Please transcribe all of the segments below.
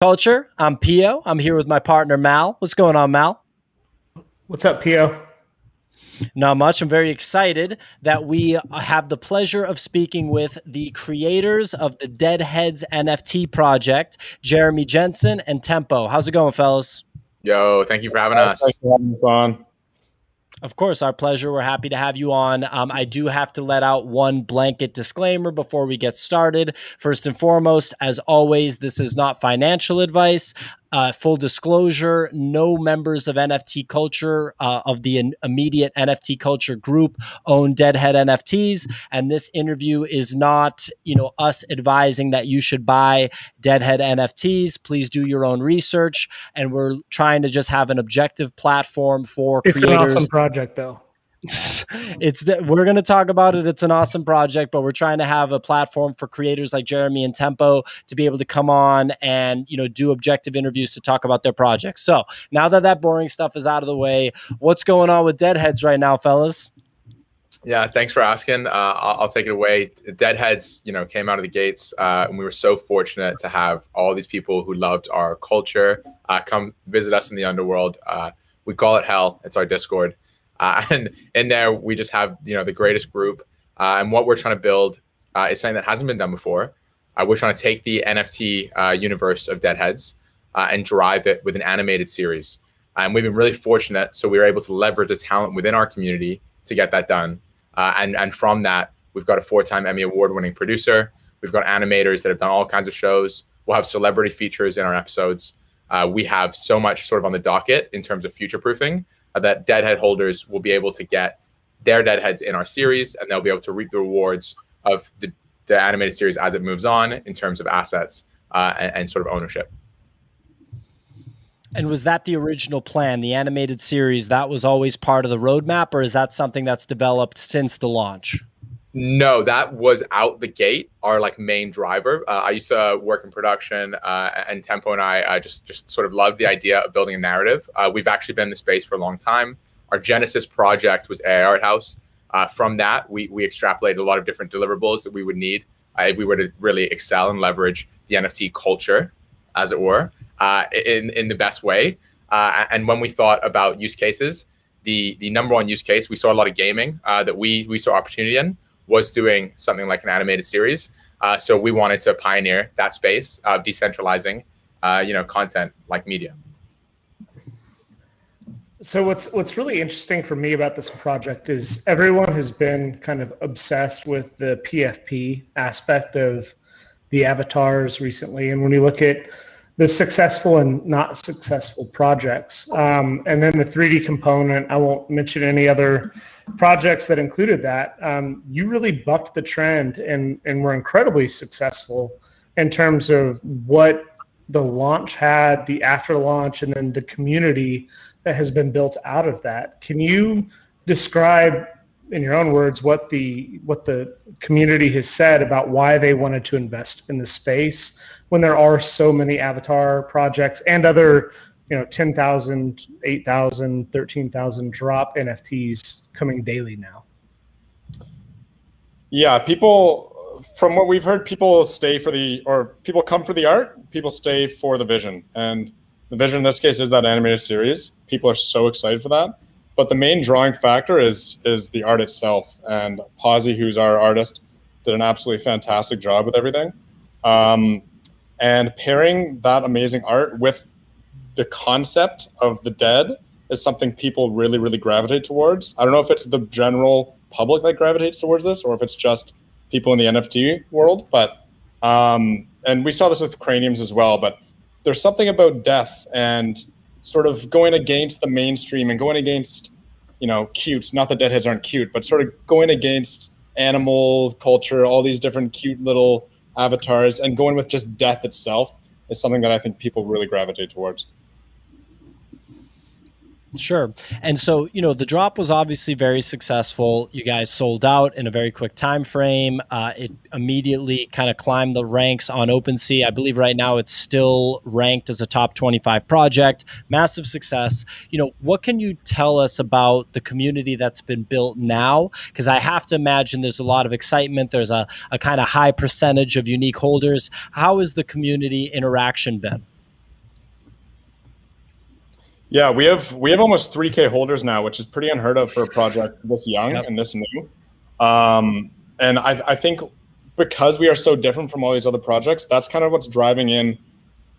Culture. I'm Pio. I'm here with my partner, Mal. What's going on, Mal? What's up, Pio? Not much. I'm very excited that we have the pleasure of speaking with the creators of the DeadHeads NFT project, Jeremy Jensen and Tempo. How's it going, fellas? Yo, thank you for having Thanks us. for having us on. Of course, our pleasure. We're happy to have you on. I do have to let out one blanket disclaimer before we get started. First and foremost, as always, this is not financial advice. Full disclosure, no members of NFT culture, of the immediate NFT culture group own Deadhead NFTs. And this interview is not, us advising that you should buy Deadhead NFTs. Please do your own research. And we're trying to just have an objective platform for It's creators. an awesome project, though. We're going to talk about it. It's an awesome project, but we're trying to have a platform for creators like Jeremy and Tempo to be able to come on and, do objective interviews to talk about their projects. So now that boring stuff is out of the way, what's going on with Deadheads right now, fellas? Yeah, thanks for asking. I'll take it away. Deadheads, came out of the gates, and we were so fortunate to have all these people who loved our culture come visit us in the underworld. We call it hell. It's our Discord. And in there, we just have, the greatest group. And what we're trying to build is something that hasn't been done before. We're trying to take the NFT universe of Deadheads and drive it with an animated series. And we've been really fortunate. So we were able to leverage the talent within our community to get that done. And from that, we've got a 4-time Emmy Award-winning producer. We've got animators that have done all kinds of shows. We'll have celebrity features in our episodes. We have so much sort of on the docket in terms of future-proofing that Deadhead holders will be able to get their Deadheads in our series, and they'll be able to reap the rewards of the animated series as it moves on in terms of assets and sort of ownership. And was that the original plan, the animated series, that was always part of the roadmap, or is that something that's developed since the launch? No, that was out the gate, our main driver. I used to work in production, and Tempo and I just sort of loved the idea of building a narrative. We've actually been in the space for a long time. Our Genesis project was AI Art House. From that, we extrapolated a lot of different deliverables that we would need if we were to really excel and leverage the NFT culture, as it were, in the best way. And when we thought about use cases, the number one use case, we saw a lot of gaming that we saw opportunity in, was doing something like an animated series. So we wanted to pioneer that space of decentralizing, content like media. So what's really interesting for me about this project is everyone has been kind of obsessed with the PFP aspect of the avatars recently. And when you look at the successful and not successful projects, and then the 3D component, I won't mention any other projects that included that. You really bucked the trend and were incredibly successful in terms of what the launch had, the after launch, and then the community that has been built out of that. Can you describe in your own words what the community has said about why they wanted to invest in the space when there are so many avatar projects and other 10,000, 8,000, 13,000 drop NFTs coming daily now? Yeah, people, from what we've heard, people people come for the art, people stay for the vision. And the vision in this case is that animated series. People are so excited for that. But the main drawing factor is the art itself. And Posy, who's our artist, did an absolutely fantastic job with everything. And pairing that amazing art with the concept of the dead is something people really, really gravitate towards. I don't know if it's the general public that gravitates towards this or if it's just people in the NFT world, but and we saw this with craniums as well, but there's something about death and sort of going against the mainstream and going against, cute, not that Deadheads aren't cute, but sort of going against animal culture, all these different cute little avatars, and going with just death itself is something that I think people really gravitate towards. Sure. And so, the drop was obviously very successful. You guys sold out in a very quick time frame. It immediately kind of climbed the ranks on OpenSea. I believe right now it's still ranked as a top 25 project. Massive success. What can you tell us about the community that's been built now? Because I have to imagine there's a lot of excitement. There's a kind of high percentage of unique holders. How has the community interaction been? Yeah, we have almost 3K holders now, which is pretty unheard of for a project this young Yep. and this new. And I think because we are so different from all these other projects, that's kind of what's driving in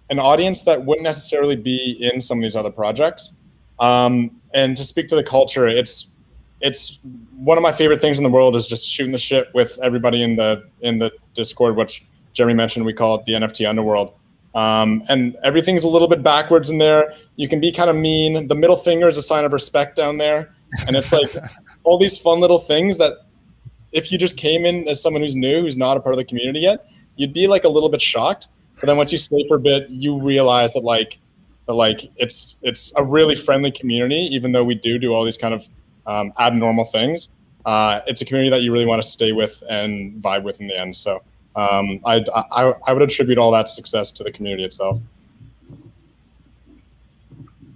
an audience that wouldn't necessarily be in some of these other projects. And to speak to the culture, it's one of my favorite things in the world is just shooting the shit with everybody in the Discord, which Jeremy mentioned. We call it the NFT Underworld. And everything's a little bit backwards in there. You can be kind of mean. The middle finger is a sign of respect down there. And it's like all these fun little things that if you just came in as someone who's new, who's not a part of the community yet, you'd be like a little bit shocked. But then once you stay for a bit, you realize that it's a really friendly community, even though we do all these kind of abnormal things. It's a community that you really want to stay with and vibe with in the end. So I would attribute all that success to the community itself.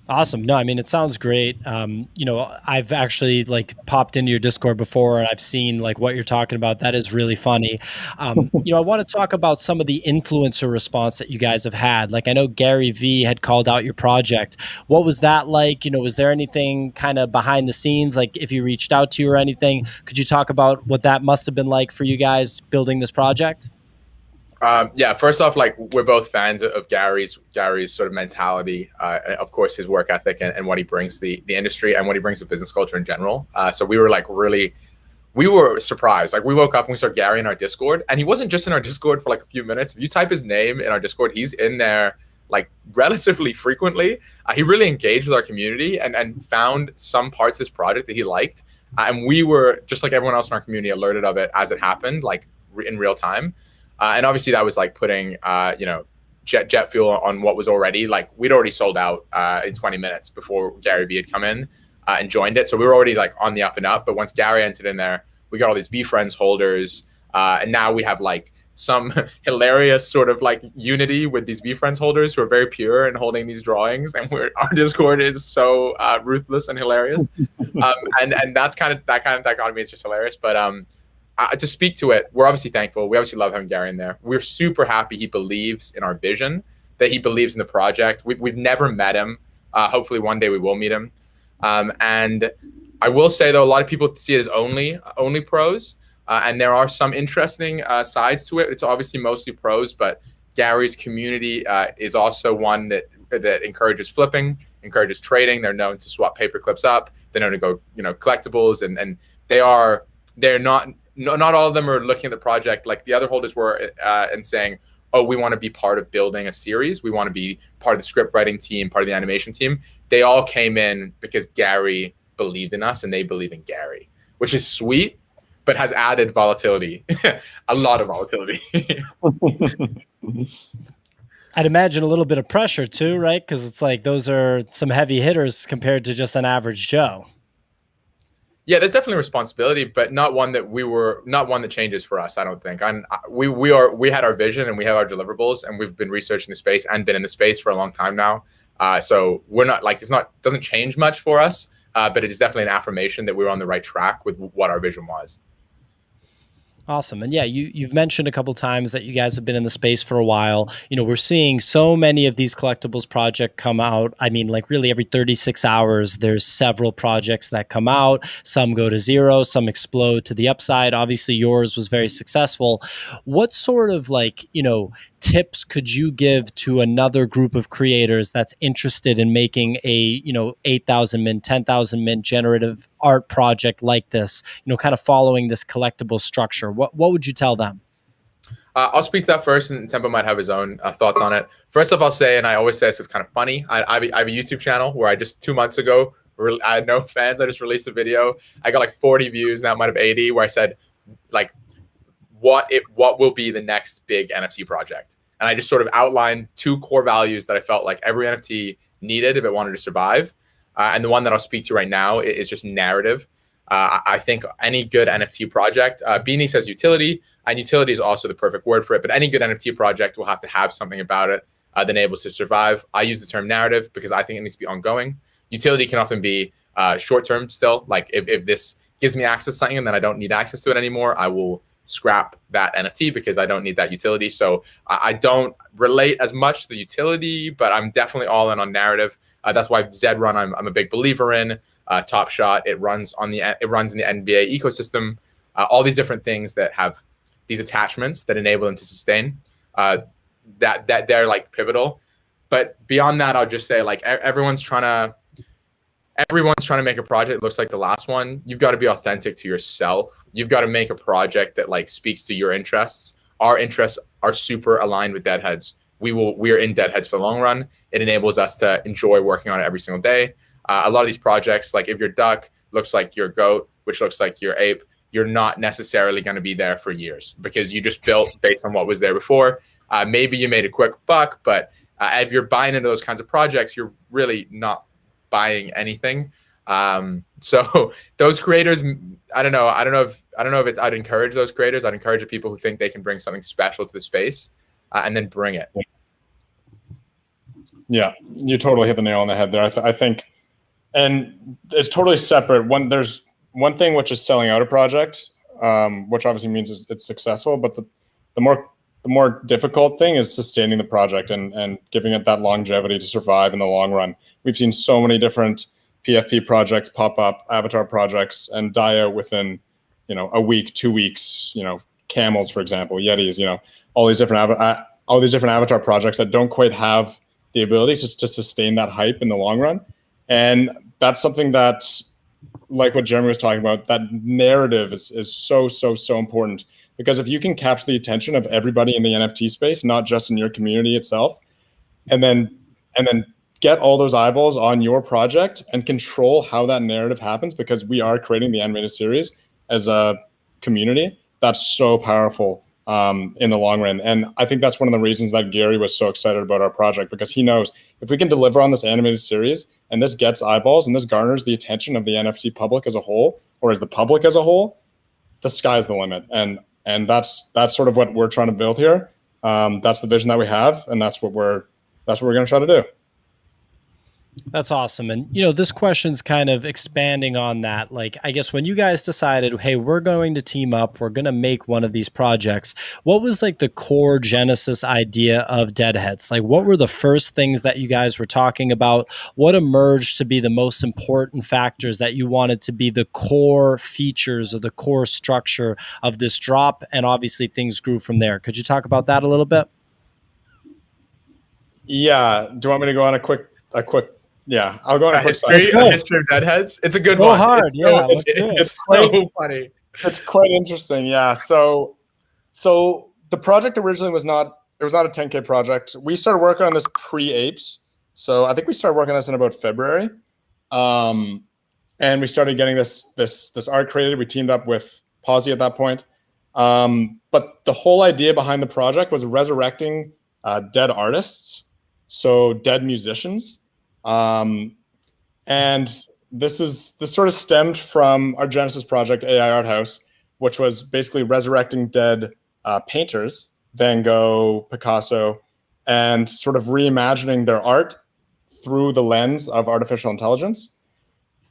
Awesome. No, I mean, it sounds great. I've actually like popped into your Discord before and I've seen like what you're talking about. That is really funny. I want to talk about some of the influencer response that you guys have had. Like, I know Gary V had called out your project. What was that like? Was there anything kind of behind the scenes? Like if you reached out to you or anything, could you talk about what that must have been like for you guys building this project? Yeah, first off, like we're both fans of Gary's sort of mentality, of course, his work ethic and what he brings to the industry and what he brings to business culture in general. So we were like we were surprised. Like we woke up and we saw Gary in our Discord, and he wasn't just in our Discord for like a few minutes. If you type his name in our Discord, he's in there like relatively frequently. He really engaged with our community and found some parts of this project that he liked. And we were, just like everyone else in our community, alerted of it as it happened, like in real time. And obviously that was like putting, jet fuel on what was already like, we'd already sold out in 20 minutes before Gary V had come in and joined it. So we were already like on the up and up. But once Gary entered in there, we got all these VFriends holders. And now we have like some hilarious sort of like unity with these VFriends holders who are very pure and holding these drawings. And our Discord is so ruthless and hilarious. And that kind of dichotomy is just hilarious. But to speak to it, we're obviously thankful. We obviously love having Gary in there. We're super happy he believes in our vision, that he believes in the project. We've never met him. Hopefully one day we will meet him. And I will say, though, a lot of people see it as only pros. And there are some interesting sides to it. It's obviously mostly pros, but Gary's community is also one that encourages flipping, encourages trading. They're known to swap paper clips up. They're known to go, collectibles, and they're not all of them are looking at the project like the other holders were and saying, oh, we want to be part of building a series. We want to be part of the script writing team, part of the animation team. They all came in because Gary believed in us and they believe in Gary, which is sweet, but has added volatility, a lot of volatility. I'd imagine a little bit of pressure too, right? Because it's like those are some heavy hitters compared to just an average Joe. Yeah, there's definitely responsibility, but not one that changes for us, I don't think. We had our vision and we have our deliverables, and we've been researching the space and been in the space for a long time now. So we're not like, doesn't change much for us, but it is definitely an affirmation that we're on the right track with what our vision was. Awesome. And yeah, you've mentioned a couple of times that you guys have been in the space for a while. We're seeing so many of these collectibles projects come out. I mean, like really every 36 hours, there's several projects that come out. Some go to zero, some explode to the upside. Obviously, yours was very successful. What sort of tips could you give to another group of creators that's interested in making a 8,000 mint, 10,000 mint generative art project like this, kind of following this collectible structure? What would you tell them? I'll speak to that first, and Tempo might have his own thoughts on it. First off, I'll say, and I always say this is kind of funny, I have a YouTube channel where I just 2 months ago, I had no fans. I just released a video. I got like 40 views, now it might have 80, where I said like, what will be the next big NFT project? And I just sort of outlined 2 core values that I felt like every NFT needed if it wanted to survive. And the one that I'll speak to right now is just narrative. I think any good NFT project, Beanie says utility, and utility is also the perfect word for it, but any good NFT project will have to have something about it that enables it to survive. I use the term narrative because I think it needs to be ongoing. Utility can often be short-term still. Like if this gives me access to something and then I don't need access to it anymore, I will scrap that NFT because I don't need that utility. So I don't relate as much to the utility, but I'm definitely all in on narrative. That's why Zed Run I'm a big believer in. Top Shot, it runs in the NBA ecosystem. All these different things that have these attachments that enable them to sustain. That they're like pivotal. But beyond that, I'll just say like everyone's trying to make a project that looks like the last one. You've got to be authentic to yourself. You've got to make a project that like speaks to your interests. Our interests are super aligned with DeadHeads. We are in DeadHeads for the long run. It enables us to enjoy working on it every single day. A lot of these projects, like if your duck looks like your goat, which looks like your ape, you're not necessarily going to be there for years because you just built based on what was there before. Maybe you made a quick buck, but if you're buying into those kinds of projects, you're really not buying anything. So those creators, I don't know if it's, I'd encourage those creators. I'd encourage the people who think they can bring something special to the space and then bring it. Yeah, you totally hit the nail on the head there. I think, and it's totally separate. There's one thing which is selling out a project, which obviously means it's successful, but the more difficult thing is sustaining the project and giving it that longevity to survive in the long run. We've seen so many different PFP projects pop up, avatar projects, and die out within, a week, 2 weeks. Camels, for example, Yetis. All these different avatar projects that don't quite have the ability to sustain that hype in the long run. And that's something that, like what Jeremy was talking about, that narrative is so important. Because if you can capture the attention of everybody in the NFT space, not just in your community itself, and then get all those eyeballs on your project and control how that narrative happens, because we are creating the animated series as a community, that's so powerful in the long run. And I think that's one of the reasons that Gary was so excited about our project, because he knows if we can deliver on this animated series and this gets eyeballs and this garners the attention of the NFT public as a whole, or as the public as a whole, the sky's the limit. And that's sort of what we're trying to build here. That's the vision that we have, and that's what we're going to try to do. That's awesome. And, this question's kind of expanding on that. Like, I guess when you guys decided, hey, we're going to team up, we're going to make one of these projects, what was like the core genesis idea of DeadHeads? Like, what were the first things that you guys were talking about? What emerged to be the most important factors that you wanted to be the core features or the core structure of this drop? And obviously things grew from there. Could you talk about that a little bit? Yeah. Do you want me to go on a quick? Yeah, I'll go on a quick history of DeadHeads. It's a good go one. Hard. It's it's so funny. It's quite interesting. Yeah. So the project originally was not a 10K project. We started working on this pre-apes. So I think we started working on this in about February. And we started getting this art created. We teamed up with Posy at that point. But the whole idea behind the project was resurrecting dead artists. So dead musicians. And this sort of stemmed from our Genesis project, AI Art House, which was basically resurrecting dead painters, Van Gogh, Picasso, and sort of reimagining their art through the lens of artificial intelligence.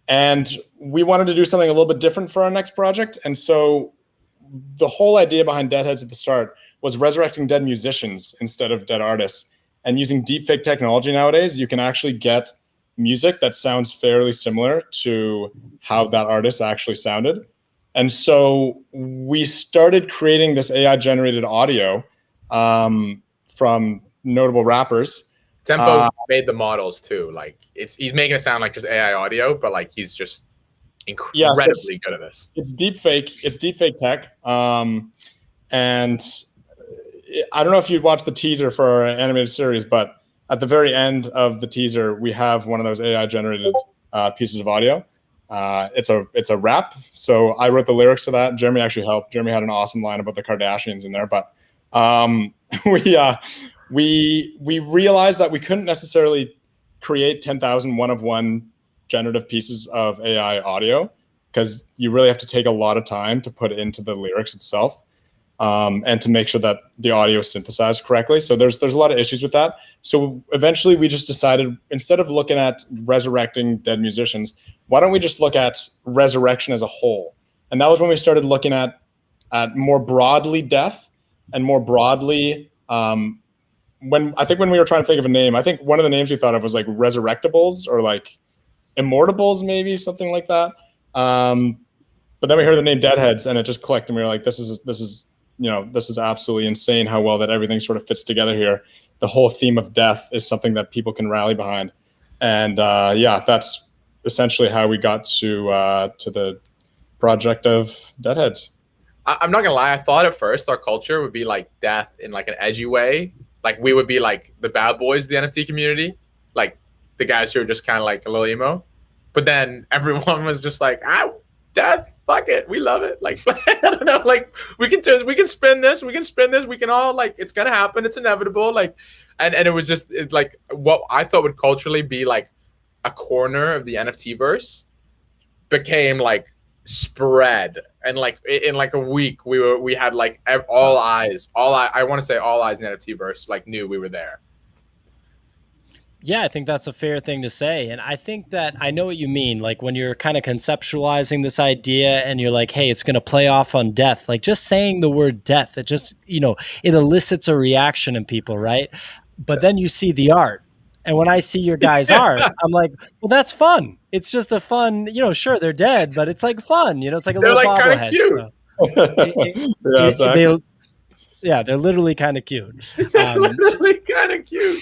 And we wanted to do something a little bit different for our next project. And so the whole idea behind DeadHeads at the start was resurrecting dead musicians instead of dead artists. And using deepfake technology nowadays, you can actually get music that sounds fairly similar to how that artist actually sounded. And so we started creating this AI-generated audio from notable rappers. Tempo made the models too. Like he's making it sound like just AI audio, but like he's just incredibly good at this. It's deepfake tech. And I don't know if you'd watched the teaser for our animated series, but at the very end of the teaser, we have one of those AI generated pieces of audio. It's a rap. So I wrote the lyrics to that. Jeremy actually helped. Jeremy had an awesome line about the Kardashians in there, but we realized that we couldn't necessarily create 10,000 one-of-one generative pieces of AI audio, because you really have to take a lot of time to put into the lyrics itself. And to make sure that the audio is synthesized correctly. So there's a lot of issues with that. So eventually we just decided, instead of looking at resurrecting dead musicians, why don't we just look at resurrection as a whole? And that was when we started looking at at more broadly death and more broadly. When we were trying to think of a name, I think one of the names we thought of was like resurrectables or like immortables, maybe something like that. But then we heard the name DeadHeads, and it just clicked, and we were like, this is absolutely insane how well that everything sort of fits together here. The whole theme of death is something that people can rally behind, and that's essentially how we got to the project of DeadHeads. I'm not gonna lie. I thought at first our culture would be like death in like an edgy way. Like we would be like the bad boys of the NFT community, like the guys who are just kind of like a little emo. But then everyone was just like, death, fuck it, we love it. Like I don't know, like we can spin this, we can all like it's gonna happen, it's inevitable. Like, and it was just like what I thought would culturally be like a corner of the NFT verse became like spread, and like in like a week we had like all eyes in the NFT verse like knew we were there. Yeah, I think that's a fair thing to say. And I think that I know what you mean. Like when you're kind of conceptualizing this idea and you're like, hey, it's going to play off on death. Like just saying the word death, it just, it elicits a reaction in people, right? But then you see the art. And when I see your guys' art, I'm like, well, that's fun. It's just a fun, sure, they're dead, but it's like fun. It's like a They're little like bobblehead. Cute. So they're literally kind of cute. Literally kind of cute.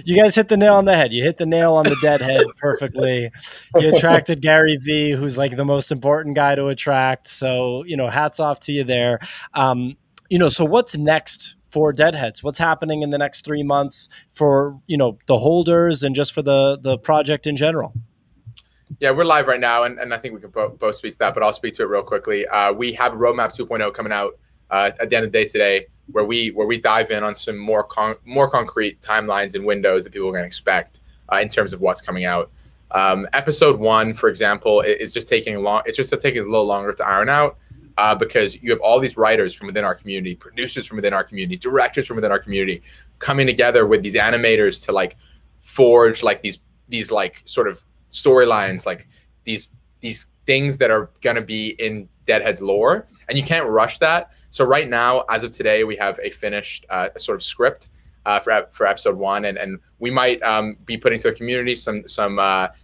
You guys hit the nail on the head. You hit the nail on the deadhead perfectly. You attracted Gary V, who's like the most important guy to attract. So, hats off to you there. So what's next for DeadHeads? What's happening in the next 3 months for, the holders and just for the project in general? Yeah, we're live right now, and I think we can both speak to that, but I'll speak to it real quickly. We have a roadmap 2.0 coming out at the end of the day today, where we dive in on some more concrete timelines and windows that people are going to expect in terms of what's coming out. Episode 1, for example, is just taking long. It's just taking a little longer to iron out because you have all these writers from within our community, producers from within our community, directors from within our community, coming together with these animators to like forge like these like sort of storylines, like these things that are going to be in DeadHeads lore, and you can't rush that. So right now, as of today, we have a finished sort of script for episode 1, and we might be putting to the community some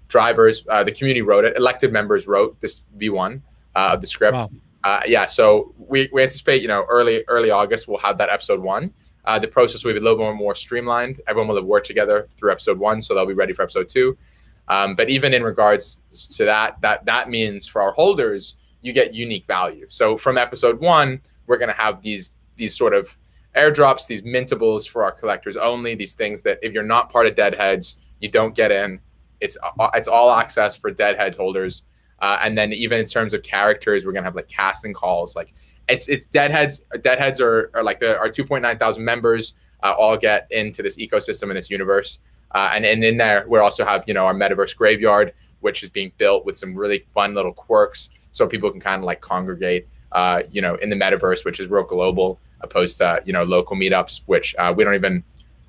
drivers. The community wrote it. Elected members wrote this V1 of the script. Wow. So we anticipate early August we'll have that episode 1. The process will be a little more streamlined. Everyone will have worked together through episode 1, so they'll be ready for episode 2. But even in regards to that means for our holders, you get unique value. So from episode 1, we're going to have these sort of airdrops, these mintables for our collectors only, these things that if you're not part of DeadHeads, you don't get in. It's all access for DeadHeads holders. And then even in terms of characters, we're going to have like casting calls. Like it's DeadHeads. DeadHeads are like our 2.9 thousand members all get into this ecosystem in this universe. And in there, we also have, our metaverse graveyard, which is being built with some really fun little quirks so people can kind of like congregate, in the metaverse, which is real global, opposed to, local meetups, which we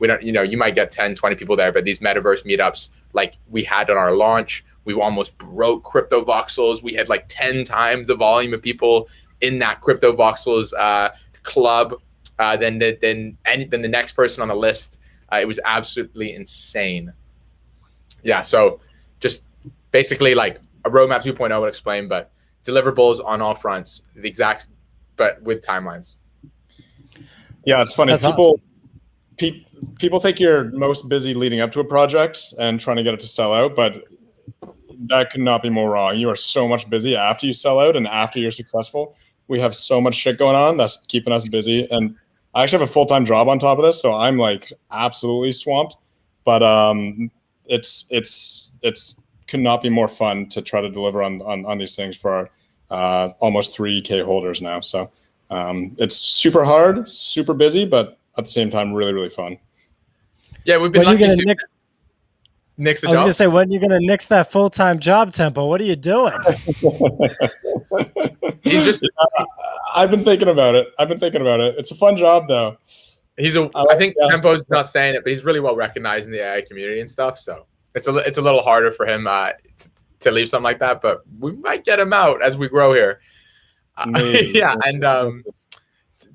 don't, you might get 10, 20 people there, but these metaverse meetups, like we had on our launch, we almost broke Crypto Voxels. We had like 10 times the volume of people in that Crypto Voxels club than the next person on the list. It was absolutely insane. Yeah, so just basically like a roadmap 2.0 would explain, but deliverables on all fronts, the exact, but with timelines. Yeah, it's funny. That's people awesome. People think you're most busy leading up to a project and trying to get it to sell out, but that could not be more wrong. You are so much busy after you sell out and after you're successful. We have so much shit going on that's keeping us busy, and I actually have a full-time job on top of this, so I'm like absolutely swamped. But it's could not be more fun to try to deliver on these things for our almost 3K holders now. So it's super hard, super busy, but at the same time, really, really fun. Yeah, we've been lucky to nix the job. I was going to say, when are you going to nix that full-time job tempo? What are you doing? I've been thinking about it. It's a fun job, though. I think Tempo's not saying it, but he's really well recognized in the AI community and stuff. So it's a little harder for him to leave something like that, but we might get him out as we grow here. Maybe. Yeah, and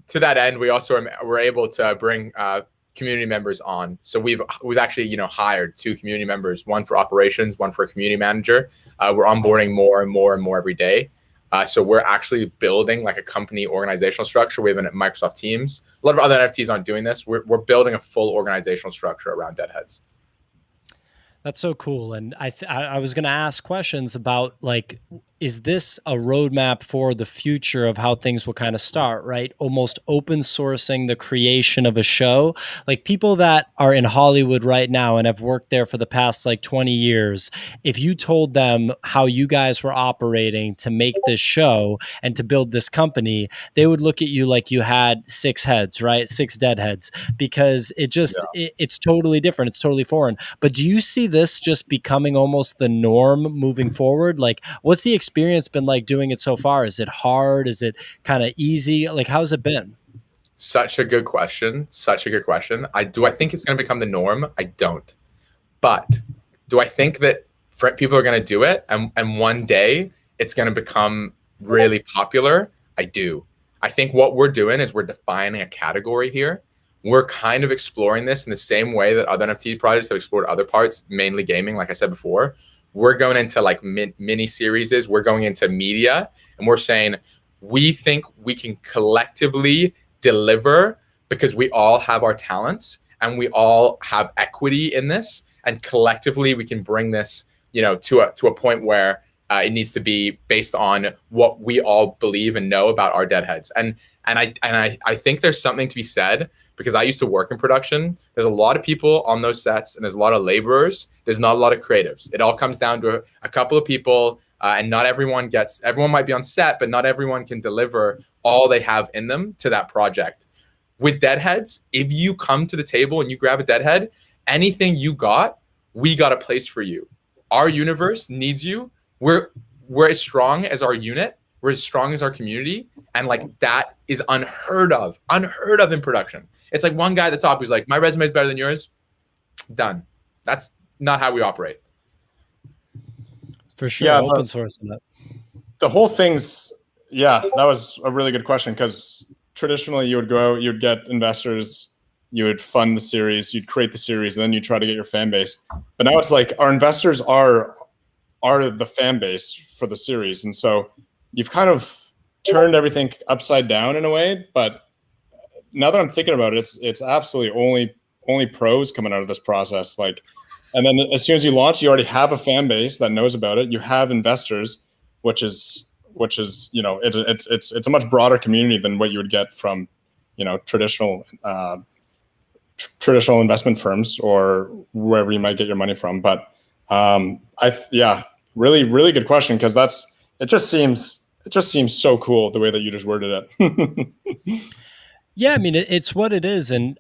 to that end, we also were able to bring community members on. So we've actually hired 2 community members, one for operations, one for a community manager. We're onboarding more and more and more every day. So we're actually building like a company organizational structure. We have a Microsoft Teams. A lot of other NFTs aren't doing this. We're building a full organizational structure around DeadHeads. That's so cool. And I was going to ask questions about, like, is this a roadmap for the future of how things will kind of start, right? Almost open sourcing the creation of a show. Like, people that are in Hollywood right now and have worked there for the past like 20 years, if you told them how you guys were operating to make this show and to build this company, they would look at you like you had 6 heads, right? 6 dead heads, because it's totally different. It's totally foreign. But do you see this just becoming almost the norm moving forward? Like, what's the experience been like doing it so far? Is it hard? Is it kind of easy? Like, how's it been? Such a good question. Such a good question. I think it's going to become the norm? I don't. But do I think that people are going to do it and one day it's going to become really popular? I do. I think what we're doing is we're defining a category here. We're kind of exploring this in the same way that other NFT projects have explored other parts, mainly gaming, like I said before. We're going into like mini series. We're going into media, and we're saying we think we can collectively deliver because we all have our talents and we all have equity in this, and collectively we can bring this, to a point where it needs to be based on what we all believe and know about our deadheads. And I think there's something to be said, because I used to work in production. There's a lot of people on those sets and there's a lot of laborers. There's not a lot of creatives. It all comes down to a couple of people, and not everyone might be on set, but not everyone can deliver all they have in them to that project. With deadheads, if you come to the table and you grab a deadhead, anything you got, we got a place for you. Our universe needs you. We're as strong as our unit. We're as strong as our community. And like, that is unheard of in production. It's like one guy at the top who's like, my resume is better than yours. Done. That's not how we operate. For sure. Open source. The whole thing's, that was a really good question, because traditionally you would go out, you'd get investors, you would fund the series, you'd create the series, and then you try to get your fan base. But now it's like our investors are the fan base for the series. And so you've kind of turned everything upside down in a way. But now that I'm thinking about it, it's absolutely only pros coming out of this process. Like, and then as soon as you launch, you already have a fan base that knows about it. You have investors, which is it's a much broader community than what you would get from traditional investment firms or wherever you might get your money from. But really, really good question, because it just seems so cool the way that you just worded it. Yeah, I mean, it's what it is. And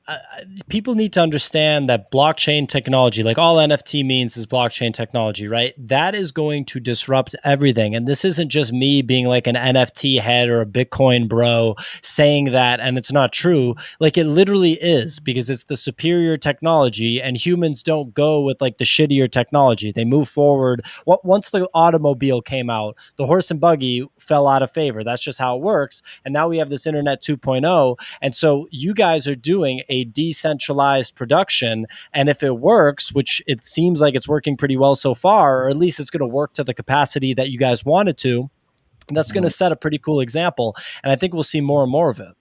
people need to understand that blockchain technology, like all NFT means is blockchain technology, right? That is going to disrupt everything. And this isn't just me being like an NFT head or a Bitcoin bro saying that, and it's not true. Like, it literally is, because it's the superior technology, and humans don't go with like the shittier technology. They move forward. Once the automobile came out, the horse and buggy fell out of favor. That's just how it works. And now we have this Internet 2.0. And so you guys are doing a decentralized production. And if it works, which it seems like it's working pretty well so far, or at least it's going to work to the capacity that you guys wanted to, that's going to set a pretty cool example. And I think we'll see more and more of it.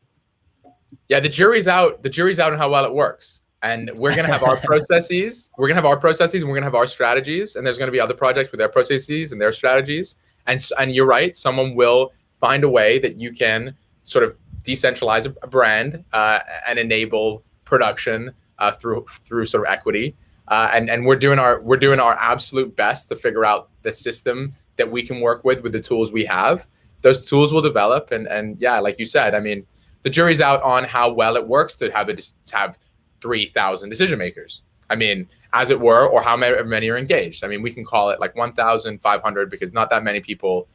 Yeah, the jury's out. The jury's out on how well it works. And we're going to have our processes. We're going to have our processes, and we're going to have our strategies. And there's going to be other projects with their processes and their strategies. And you're right. Someone will find a way that you can sort of decentralize a brand and enable production through sort of equity. And we're doing our absolute best to figure out the system that we can work with the tools we have. Those tools will develop. And yeah, like you said, I mean, the jury's out on how well it works to have 3,000 decision makers. I mean, as it were, or how many are engaged. I mean, we can call it like 1,500, because not that many people,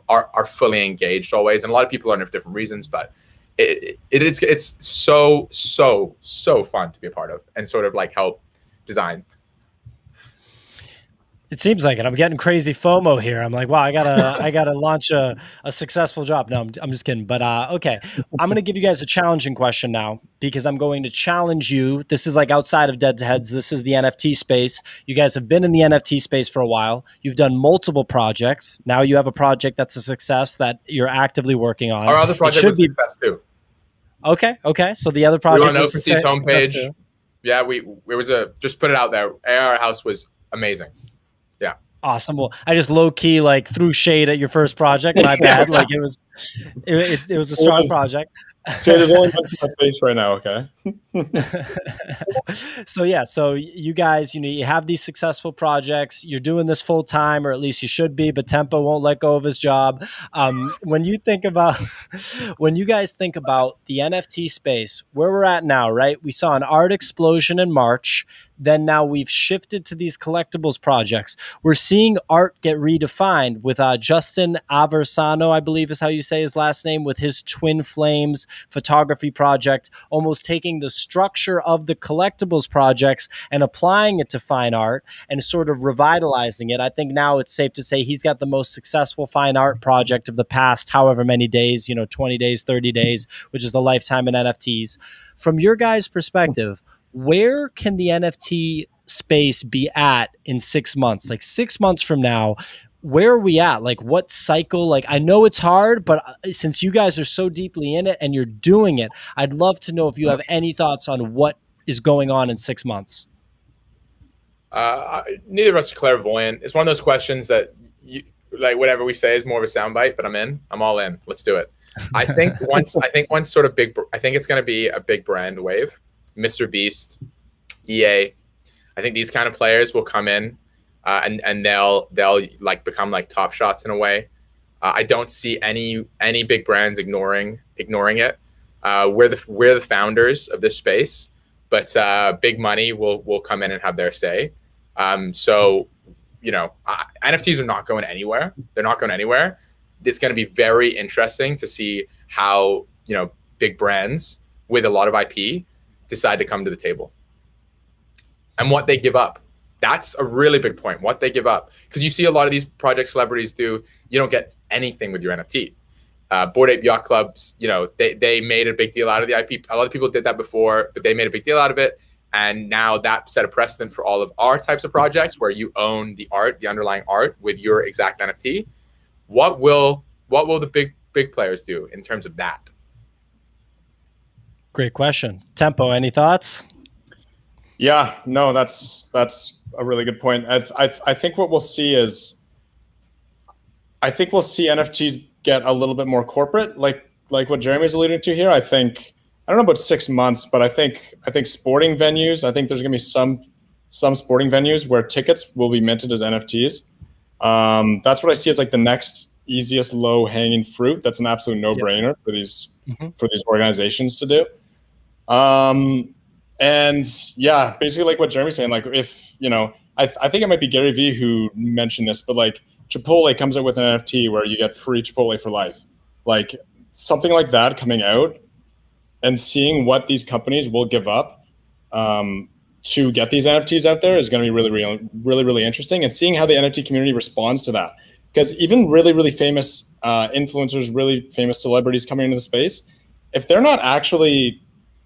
are fully engaged always. And a lot of people are for different reasons, but it's so fun to be a part of and sort of like help design. It seems like it. I'm getting crazy FOMO here. I'm like, wow, I gotta launch a successful job. No, I'm just kidding. But okay, I'm gonna give you guys a challenging question now because I'm going to challenge you. This is like outside of DeadHeads. This is the NFT space. You guys have been in the NFT space for a while. You've done multiple projects. Now you have a project that's a success that you're actively working on. Our other project was a success too. Okay. So the other We project were on was OpenSea's homepage. Yeah, it was just put it out there. AR House was amazing. Yeah. Awesome. Well, I just low key like threw shade at your first project. My bad. Like it was a strong project. Shade is only my face right now. Okay. So you guys, you have these successful projects. You're doing this full time, or at least you should be. But Tempo won't let go of his job. When you guys think about the NFT space, where we're at now, right? We saw an art explosion in March. Then now we've shifted to these collectibles projects. We're seeing art get redefined with Justin Aversano, I believe is how you say his last name, with his Twin Flames photography project, almost taking the structure of the collectibles projects and applying it to fine art and sort of revitalizing it. I think now it's safe to say he's got the most successful fine art project of the past however many days, 20 days, 30 days, which is the lifetime in NFTs. From your guys' perspective, where can the NFT space be at in 6 months? Like 6 months from now, where are we at? Like what cycle? Like I know it's hard, but since you guys are so deeply in it and you're doing it, I'd love to know if you have any thoughts on what is going on in 6 months. Neither of us are clairvoyant. It's one of those questions that like whatever we say is more of a soundbite, but I'm all in. Let's do it. I think once sort of I think it's going to be a big brand wave. Mr. Beast, EA. I think these kind of players will come in and they'll like become like top shots in a way. I don't see any big brands ignoring it. We're the founders of this space, but big money will come in and have their say. So NFTs are not going anywhere. They're not going anywhere. It's going to be very interesting to see how big brands with a lot of IP decide to come to the table and what they give up. That's a really big point, what they give up. Because you see a lot of these project celebrities do, you don't get anything with your NFT. Bored Ape Yacht Clubs, they made a big deal out of the IP. A lot of people did that before, but they made a big deal out of it. And now that set a precedent for all of our types of projects where you own the art, the underlying art with your exact NFT. What will the big players do in terms of that? Great question. Tempo, any thoughts? Yeah, no, that's a really good point. I think what we'll see is, I think we'll see NFTs get a little bit more corporate, like what Jeremy's alluding to here. I don't know about 6 months, but I think sporting venues. I think there's going to be some sporting venues where tickets will be minted as NFTs. That's what I see as like the next easiest low hanging fruit. That's an absolute no brainer for these organizations to do. And yeah, basically like what Jeremy's saying, like if, I think it might be Gary Vee who mentioned this, but like Chipotle comes out with an NFT where you get free Chipotle for life. Like something like that coming out and seeing what these companies will give up to get these NFTs out there is going to be really interesting, and seeing how the NFT community responds to that. Because even really famous influencers, really famous celebrities coming into the space, if they're not actually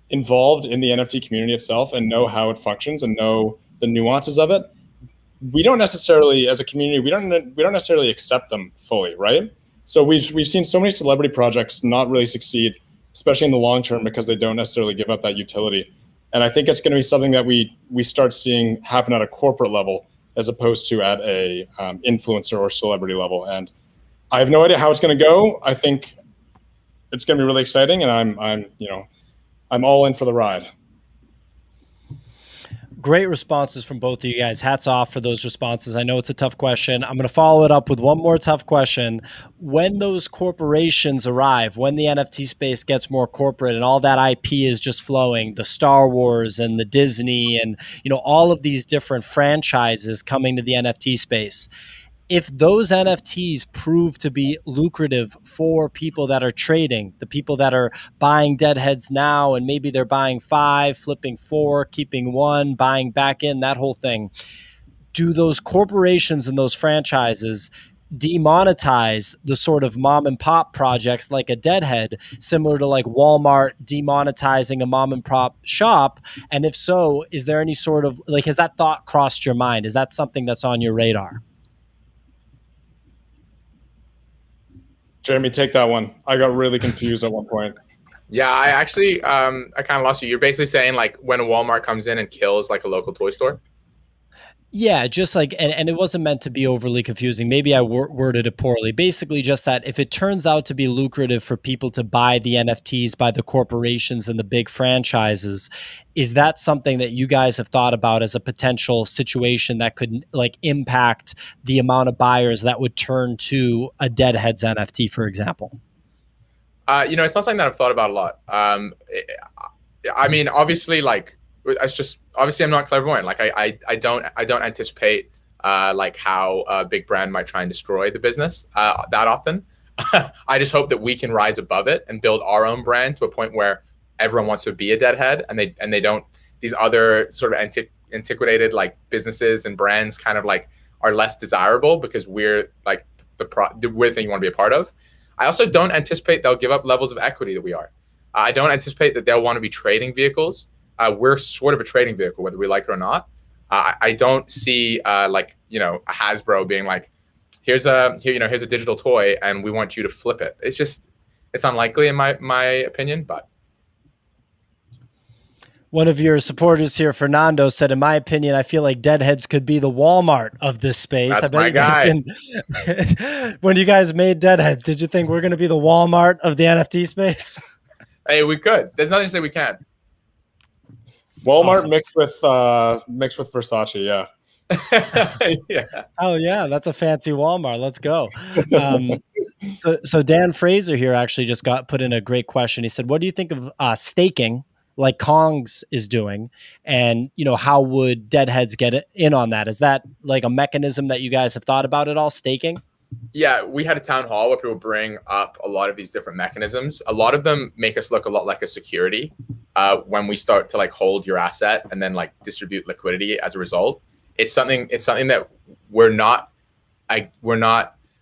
involved in the NFT community itself and know how it functions and know the nuances of it, we don't necessarily, as a community, we don't necessarily accept them fully, right? So we've seen so many celebrity projects not really succeed, especially in the long term, because they don't necessarily give up that utility. And I think it's going to be something that we start seeing happen at a corporate level as opposed to at a influencer or celebrity level. And I have no idea how it's going to go. I think it's going to be really exciting, and I'm all in for the ride. Great responses from both of you guys. Hats off for those responses. I know it's a tough question. I'm going to follow it up with one more tough question. When those corporations arrive, when the NFT space gets more corporate and all that IP is just flowing, the Star Wars and the Disney and all of these different franchises coming to the NFT space, if those NFTs prove to be lucrative for people that are trading, the people that are buying DeadHeads now, and maybe they're buying 5, flipping 4, keeping 1, buying back in, that whole thing, do those corporations and those franchises demonetize the sort of mom and pop projects like a Deadhead, similar to like Walmart demonetizing a mom and pop shop? And if so, is there any sort of like, has that thought crossed your mind? Is that something that's on your radar? Jeremy, take that one. I got really confused at one point. Yeah, I actually, I kind of lost you. You're basically saying like when a Walmart comes in and kills like a local toy store? Yeah, just like, and it wasn't meant to be overly confusing. Maybe I worded it poorly. Basically, just that if it turns out to be lucrative for people to buy the NFTs by the corporations and the big franchises, is that something that you guys have thought about as a potential situation that could like impact the amount of buyers that would turn to a Deadheads NFT, for example? It's not something that I've thought about a lot. I mean, obviously, like, it's just obviously I'm not clairvoyant. Like, I don't anticipate like how a big brand might try and destroy the business that often. I just hope that we can rise above it and build our own brand to a point where everyone wants to be a Deadhead, and they don't, these other sort of antiquated like businesses and brands kind of like are less desirable because we're like the weird thing you want to be a part of. I also don't anticipate they'll give up levels of equity that we are. I don't anticipate that they'll want to be trading vehicles. We're sort of a trading vehicle, whether we like it or not. I don't see like, you know, a Hasbro being like, here's a digital toy and we want you to flip it. It's unlikely in my opinion, but. One of your supporters here, Fernando, said, in my opinion, I feel like Deadheads could be the Walmart of this space. That's I bet you guys didn't. When you guys made Deadheads, did you think we're going to be the Walmart of the NFT space? Hey, we could. There's nothing to say we can't. Walmart mixed with Versace, yeah. Yeah. Oh yeah, that's a fancy Walmart. Let's go. So Dan Fraser here actually just got put in a great question. He said, "What do you think of staking, like Kongs is doing, and you know how would Deadheads get in on that? Is that like a mechanism that you guys have thought about at all? Staking?" Yeah, we had a town hall where people bring up a lot of these different mechanisms. A lot of them make us look a lot like a security when we start to like hold your asset and then like distribute liquidity as a result. It's something that we're not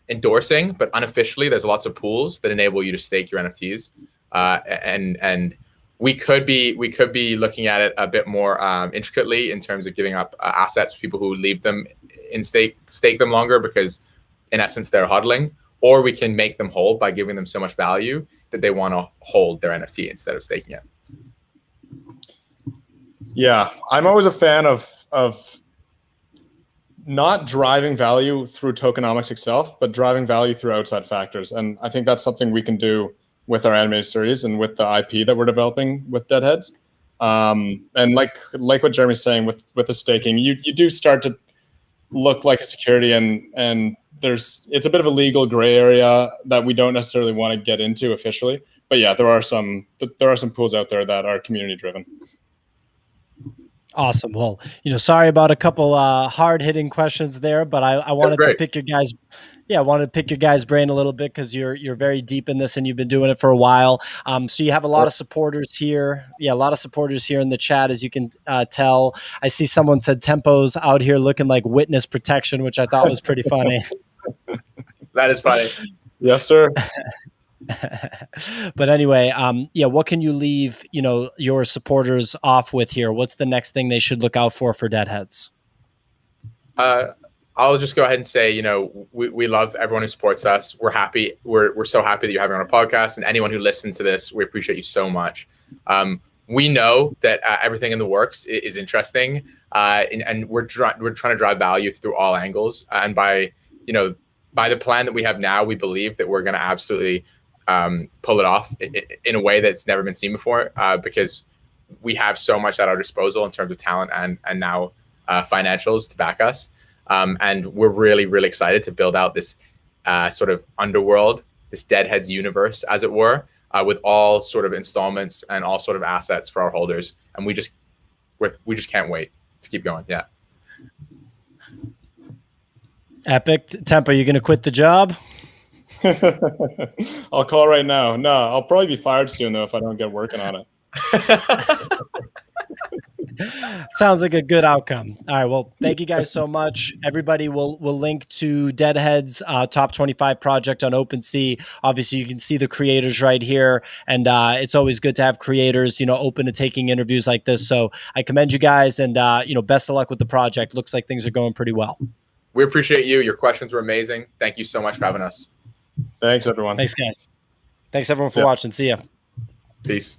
endorsing, but unofficially there's lots of pools that enable you to stake your NFTs, and we could be looking at it a bit more intricately in terms of giving up assets for people who leave them in stake them longer because in essence they're hodling, or we can make them whole by giving them so much value that they want to hold their NFT instead of staking it. Yeah, I'm always a fan of not driving value through tokenomics itself, but driving value through outside factors. And I think that's something we can do with our animated series and with the IP that we're developing with Deadheads. And like what Jeremy's saying with the staking, you do start to look like a security, and it's a bit of a legal gray area that we don't necessarily want to get into officially. But yeah, there are some pools out there that are community driven. Awesome. Well, sorry about a couple hard-hitting questions there, but I wanted to pick your guys. Yeah, I wanted to pick your guys' brain a little bit because you're very deep in this and you've been doing it for a while. So you have a lot of supporters here. Yeah, a lot of supporters here in the chat, as you can tell. I see someone said Tempo's out here looking like witness protection, which I thought was pretty funny. That is funny. Yes, sir. But anyway, what can you leave, your supporters off with here? What's the next thing they should look out for Deadheads? I'll just go ahead and say, we love everyone who supports us. We're happy. We're so happy that you're having on our podcast, and anyone who listened to this, we appreciate you so much. We know that everything in the works is interesting, and we're trying to drive value through all angles. And by the plan that we have now, we believe that we're going to absolutely pull it off in a way that's never been seen before, because we have so much at our disposal in terms of talent and now financials to back us. And we're really, really excited to build out this sort of underworld, this Deadheads universe, as it were, with all sort of installments and all sort of assets for our holders. And we just can't wait to keep going. Yeah. Epic. Tempo, you going to quit the job? I'll call right now. No, I'll probably be fired soon though if I don't get working on it. Sounds like a good outcome. All right. Well, thank you guys so much. Everybody will link to DeadHeads top 25 project on OpenSea. Obviously, you can see the creators right here, and it's always good to have creators, open to taking interviews like this. So I commend you guys, and best of luck with the project. Looks like things are going pretty well. We appreciate you. Your questions were amazing. Thank you so much for having us. Thanks, everyone. Thanks, guys. Thanks everyone for watching. See ya. Peace.